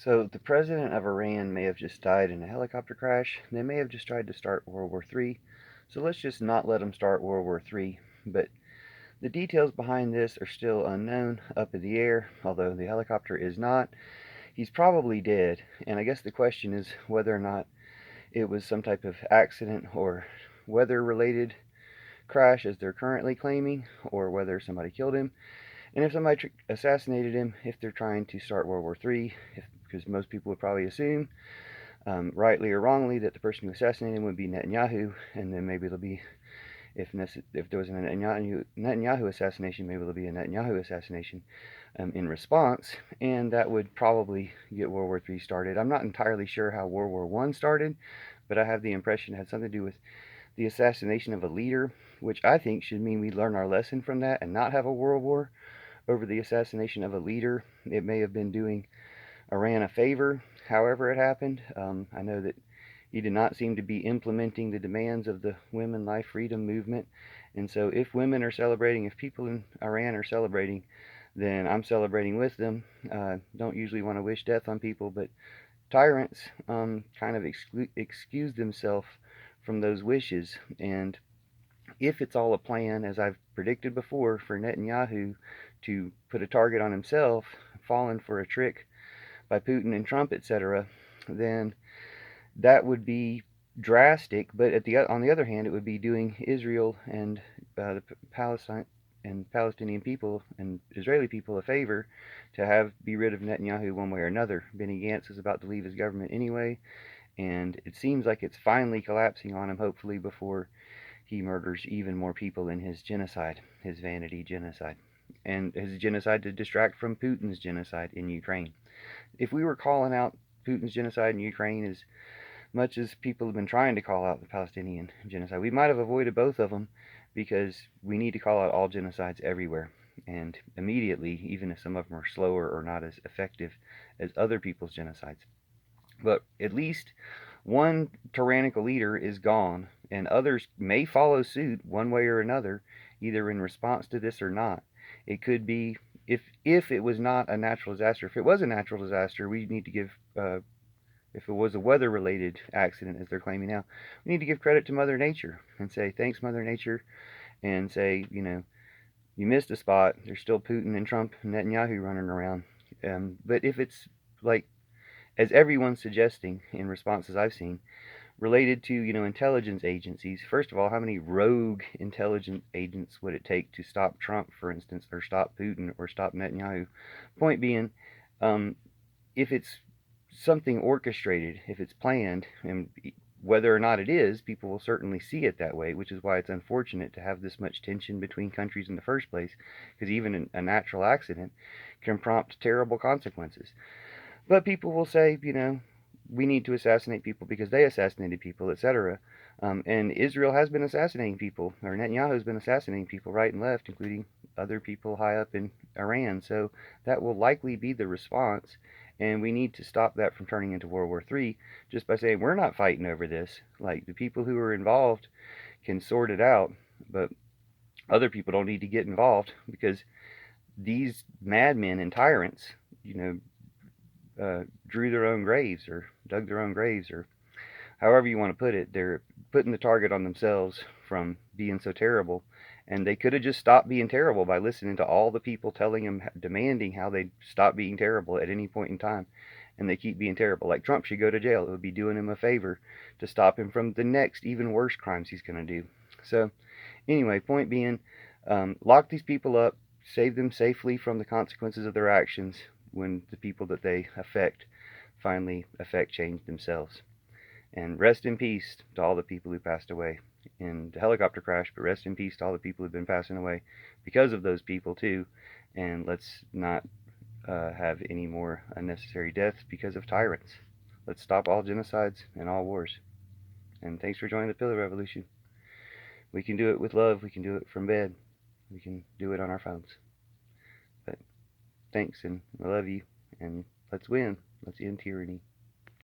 So the president of Iran may have just died in a helicopter crash. They may have just tried to start World War III. So let's just not let them start World War III. But the details behind this are still unknown, up in the air, although the helicopter is not. He's probably dead. And I guess the question is whether or not it was some type of accident or weather related crash, as they're currently claiming, or whether somebody killed him. And if somebody assassinated him, if they're trying to start World War III, because most people would probably assume, rightly or wrongly, that the person who assassinated him would be Netanyahu, and then maybe there'll be, if there was a Netanyahu assassination, maybe there'll be a Netanyahu assassination in response, and that would probably get World War III started. I'm not entirely sure how World War I started, but I have the impression it had something to do with the assassination of a leader, which I think should mean we learn our lesson from that and not have a world war over the assassination of a leader. It may have been doing Iran a favor, however it happened. I know that he did not seem to be implementing the demands of the women life freedom movement. And so if women are celebrating, if people in Iran are celebrating, then I'm celebrating with them. Don't usually want to wish death on people, but tyrants kind of excuse themselves from those wishes. And if it's all a plan, as I've predicted before, for Netanyahu to put a target on himself, falling for a trick by Putin and Trump, etc., then that would be drastic. But on the other hand, it would be doing Israel and the Palestinian people and Israeli people a favor to be rid of Netanyahu one way or another. Benny Gantz is about to leave his government anyway, and it seems like it's finally collapsing on him, hopefully before he murders even more people in his genocide, his vanity genocide, and his genocide to distract from Putin's genocide in Ukraine. If we were calling out Putin's genocide in Ukraine as much as people have been trying to call out the Palestinian genocide, we might have avoided both of them, because we need to call out all genocides everywhere and immediately, even if some of them are slower or not as effective as other people's genocides. But at least one tyrannical leader is gone, and others may follow suit one way or another, either in response to this or not. It could be, if it was not a natural disaster. If it was a natural disaster, we need to give. If it was a weather-related accident, as they're claiming now, we need to give credit to Mother Nature and say thanks, Mother Nature, and say, you missed a spot. There's still Putin and Trump and Netanyahu running around. But if it's like, as everyone's suggesting in responses I've seen, related to, intelligence agencies. First of all, how many rogue intelligence agents would it take to stop Trump, for instance, or stop Putin, or stop Netanyahu? Point being, if it's something orchestrated, if it's planned, and whether or not it is, people will certainly see it that way, which is why it's unfortunate to have this much tension between countries in the first place, because even a natural accident can prompt terrible consequences. But people will say, we need to assassinate people because they assassinated people, etc. And Israel has been assassinating people, or Netanyahu has been assassinating people right and left, including other people high up in Iran. So that will likely be the response. And we need to stop that from turning into World War III just by saying we're not fighting over this. Like, the people who are involved can sort it out, but other people don't need to get involved, because these madmen and tyrants, drew their own graves, or dug their own graves, or however you want to put it. They're putting the target on themselves from being so terrible, and they could have just stopped being terrible by listening to all the people telling them, demanding how they stop being terrible at any point in time, and they keep being terrible. Like, Trump should go to jail. It would be doing him a favor to stop him from the next, even worse crimes he's going to do. So, anyway, point being, lock these people up, save them safely from the consequences of their actions when the people that they affect finally affect change themselves. And rest in peace to all the people who passed away in the helicopter crash, but rest in peace to all the people who've been passing away because of those people, too. And let's not have any more unnecessary deaths because of tyrants. Let's stop all genocides and all wars. And thanks for joining the Pillar Revolution. We can do it with love. We can do it from bed. We can do it on our phones. But thanks, and I love you, and let's win. Let's end tyranny.